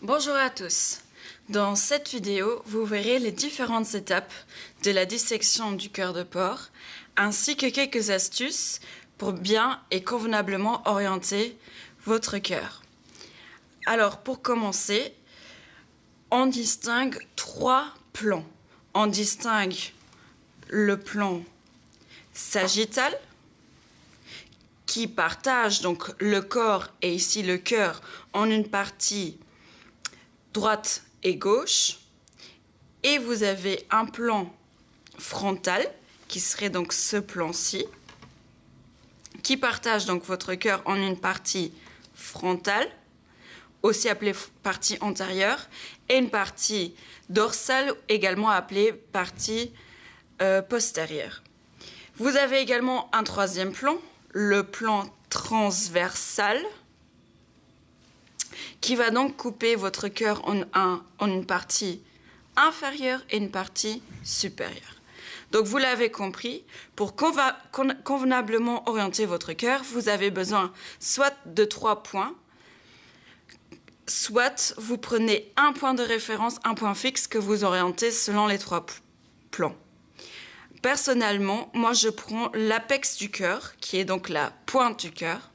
Bonjour à tous. Dans cette vidéo, vous verrez les différentes étapes de la dissection du cœur de porc, ainsi que quelques astuces pour bien et convenablement orienter votre cœur. Alors, pour commencer, on distingue trois plans. On distingue le plan sagittal, qui partage donc le corps et ici le cœur en une partie droite et gauche, et vous avez un plan frontal qui serait donc ce plan-ci, qui partage donc votre cœur en une partie frontale, aussi appelée partie antérieure, et une partie dorsale, également appelée partie postérieure. Vous avez également un troisième plan, le plan transversal, qui va donc couper votre cœur en une partie inférieure et une partie supérieure. Donc vous l'avez compris, pour convenablement orienter votre cœur, vous avez besoin soit de 3 points, soit vous prenez un point de référence, un point fixe que vous orientez selon les 3 plans. Personnellement, moi je prends l'apex du cœur, qui est donc la pointe du cœur,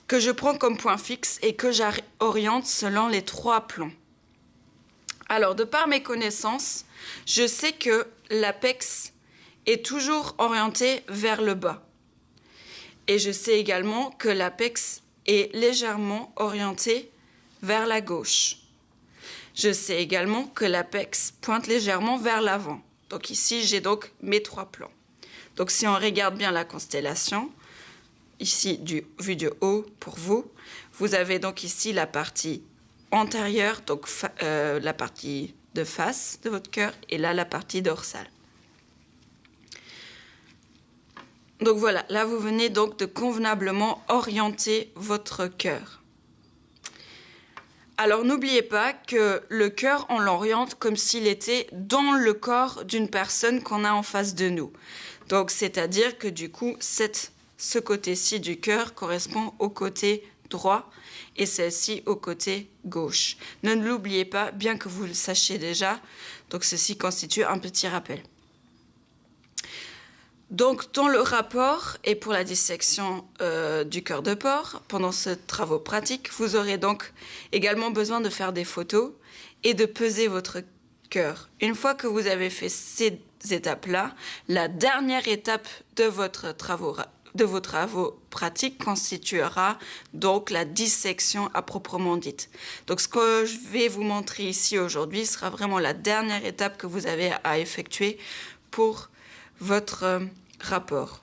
que je prends comme point fixe et que j'oriente selon les 3 plans. Alors, de par mes connaissances, je sais que l'apex est toujours orienté vers le bas. Et je sais également que l'apex est légèrement orienté vers la gauche. Je sais également que l'apex pointe légèrement vers l'avant. Donc ici, j'ai donc mes 3 plans. Donc si on regarde bien la constellation, ici, vu de haut pour vous, vous avez donc ici la partie antérieure, donc la partie de face de votre cœur, et là, la partie dorsale. Donc voilà, là, vous venez donc de convenablement orienter votre cœur. Alors, n'oubliez pas que le cœur, on l'oriente comme s'il était dans le corps d'une personne qu'on a en face de nous. Donc, c'est-à-dire que du coup, ce côté-ci du cœur correspond au côté droit et celle-ci au côté gauche. Ne l'oubliez pas, bien que vous le sachiez déjà. Donc, ceci constitue un petit rappel. Donc, dans le rapport et pour la dissection du cœur de porc, pendant ce travaux pratique, vous aurez donc également besoin de faire des photos et de peser votre cœur. Une fois que vous avez fait ces étapes-là, la dernière étape de vos travaux pratiques constituera donc la dissection à proprement dite. Donc, ce que je vais vous montrer ici aujourd'hui sera vraiment la dernière étape que vous avez à effectuer pour votre rapport.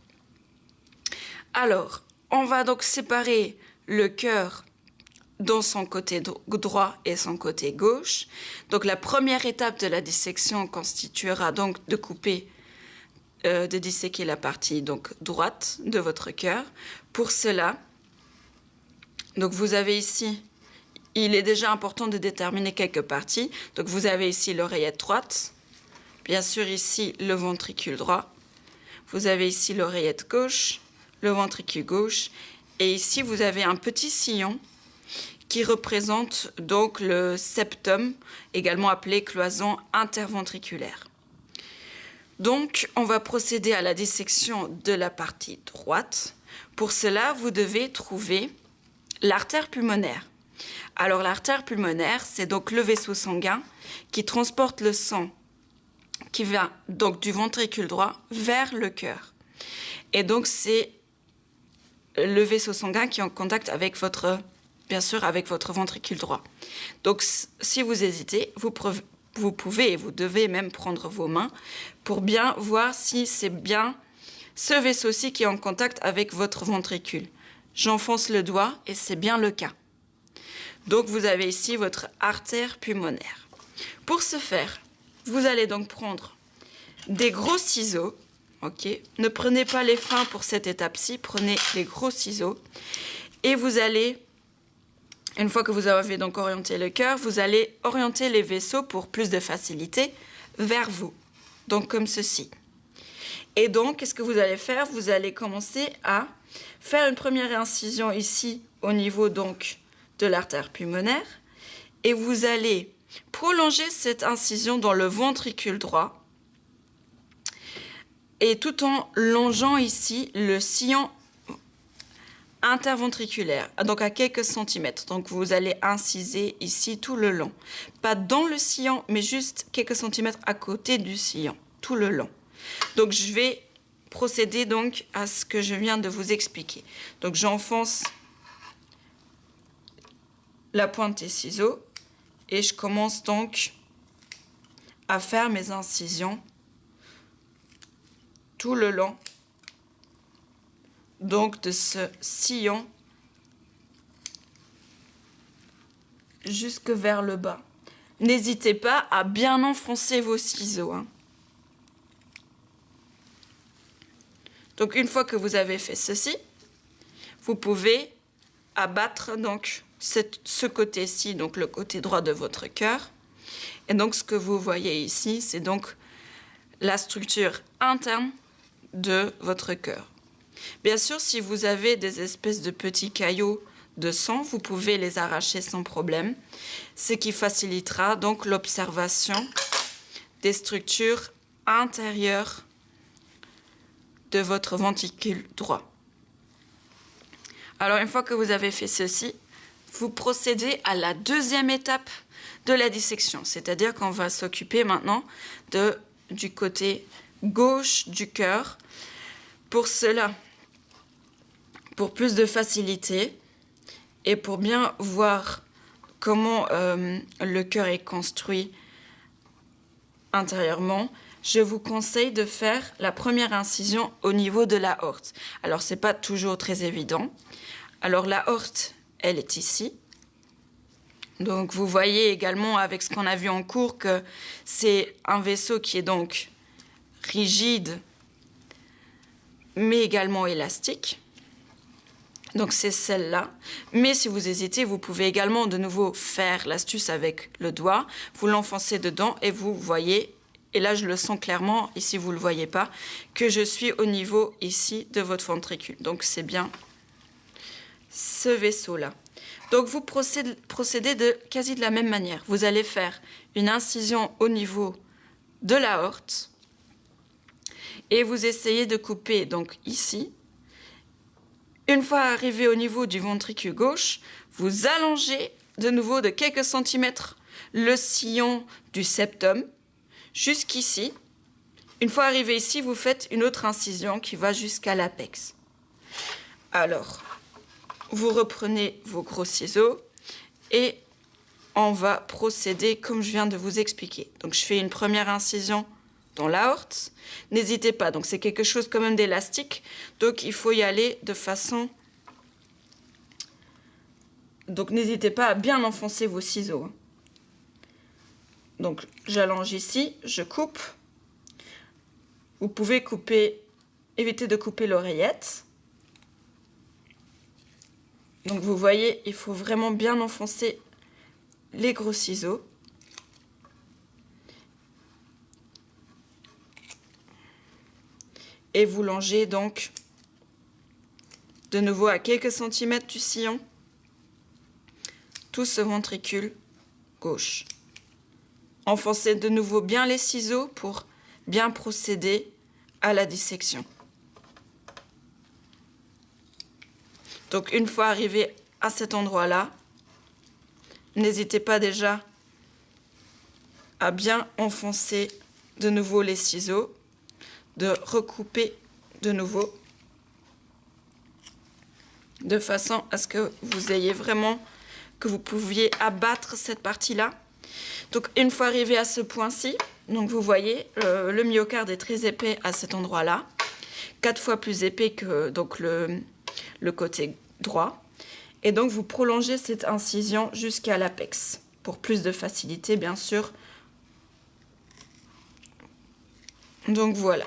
Alors, on va donc séparer le cœur dans son côté droit et son côté gauche. Donc, la première étape de la dissection constituera donc de disséquer la partie donc droite de votre cœur. Pour cela, donc vous avez ici, il est déjà important de déterminer quelques parties. Donc, vous avez ici l'oreillette droite, bien sûr ici le ventricule droit. Vous avez ici l'oreillette gauche, le ventricule gauche, et ici vous avez un petit sillon qui représente donc le septum, également appelé cloison interventriculaire. Donc, on va procéder à la dissection de la partie droite. Pour cela, vous devez trouver l'artère pulmonaire. Alors, l'artère pulmonaire, c'est donc le vaisseau sanguin qui transporte le sang qui va donc du ventricule droit vers le cœur. Et donc, c'est le vaisseau sanguin qui est en contact avec bien sûr, avec votre ventricule droit. Donc, si vous hésitez, vous pouvez et vous devez même prendre vos mains pour bien voir si c'est bien ce vaisseau-ci qui est en contact avec votre ventricule. J'enfonce le doigt et c'est bien le cas. Donc, vous avez ici votre artère pulmonaire. Pour ce faire, vous allez donc prendre des gros ciseaux. Ok, ne prenez pas les fins pour cette étape-ci, prenez les gros ciseaux. Et vous allez, une fois que vous avez donc orienté le cœur, vous allez orienter les vaisseaux pour plus de facilité vers vous. Donc comme ceci. Et donc, qu'est-ce que vous allez faire? Vous allez commencer à faire une première incision ici au niveau donc de l'artère pulmonaire. et vous allez prolonger cette incision dans le ventricule droit et tout en longeant ici le sillon interventriculaire, donc à quelques centimètres. Donc vous allez inciser ici tout le long. Pas dans le sillon, mais juste quelques centimètres à côté du sillon, tout le long. Donc je vais procéder donc à ce que je viens de vous expliquer. Donc j'enfonce la pointe des ciseaux et je commence donc à faire mes incisions tout le long donc de ce sillon jusque vers le bas. N'hésitez pas à bien enfoncer vos ciseaux, hein. Donc une fois que vous avez fait ceci, vous pouvez abattre donc ce côté-ci, donc le côté droit de votre cœur. Et donc ce que vous voyez ici, c'est donc la structure interne de votre cœur. Bien sûr, si vous avez des espèces de petits caillots de sang, vous pouvez les arracher sans problème, ce qui facilitera donc l'observation des structures intérieures de votre ventricule droit. Alors, une fois que vous avez fait ceci, vous procédez à la deuxième étape de la dissection, c'est-à-dire qu'on va s'occuper maintenant du côté gauche du cœur. Pour cela, pour plus de facilité et pour bien voir comment le cœur est construit intérieurement, je vous conseille de faire la première incision au niveau de l'aorte. Alors, ce n'est pas toujours très évident. Alors, l'aorte, elle est ici. Donc, vous voyez également avec ce qu'on a vu en cours que c'est un vaisseau qui est donc rigide, mais également élastique. Donc c'est celle-là. Mais si vous hésitez, vous pouvez également de nouveau faire l'astuce avec le doigt. Vous l'enfoncez dedans et vous voyez, et là je le sens clairement, ici vous ne le voyez pas, que je suis au niveau ici de votre ventricule. Donc c'est bien ce vaisseau-là. Donc vous procédez quasi de la même manière. Vous allez faire une incision au niveau de l'aorte et vous essayez de couper donc ici. Une fois arrivé au niveau du ventricule gauche, vous allongez de nouveau de quelques centimètres le sillon du septum jusqu'ici. Une fois arrivé ici, vous faites une autre incision qui va jusqu'à l'apex. Alors, vous reprenez vos gros ciseaux et on va procéder comme je viens de vous expliquer. Donc, je fais une première incision dans l'aorte. N'hésitez pas, donc c'est quelque chose quand même d'élastique, donc il faut y aller de façon... Donc n'hésitez pas à bien enfoncer vos ciseaux. Donc j'allonge ici, je coupe. Vous pouvez couper, éviter de couper l'oreillette. Donc vous voyez, il faut vraiment bien enfoncer les gros ciseaux. Et vous longez donc de nouveau à quelques centimètres du sillon tout ce ventricule gauche. Enfoncez de nouveau bien les ciseaux pour bien procéder à la dissection. Donc une fois arrivé à cet endroit-là, n'hésitez pas déjà à bien enfoncer de nouveau les ciseaux, de recouper de nouveau de façon à ce que vous ayez vraiment, que vous pouviez abattre cette partie-là. Donc une fois arrivé à ce point-ci, donc vous voyez le myocarde est très épais à cet endroit-là, 4 fois plus épais que donc le côté droit, et donc vous prolongez cette incision jusqu'à l'apex pour plus de facilité bien sûr. Donc voilà.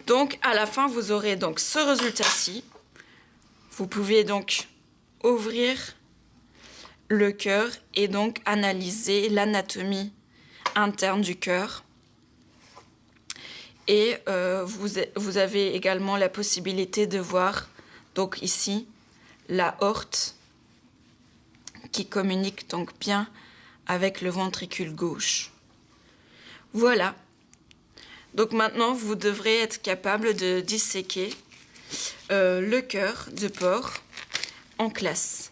Donc à la fin vous aurez donc ce résultat-ci. Vous pouvez donc ouvrir le cœur et donc analyser l'anatomie interne du cœur. Et vous avez également la possibilité de voir donc ici l'aorte qui communique donc bien avec le ventricule gauche. Voilà. Donc maintenant, vous devrez être capable de disséquer le cœur de porc en classe.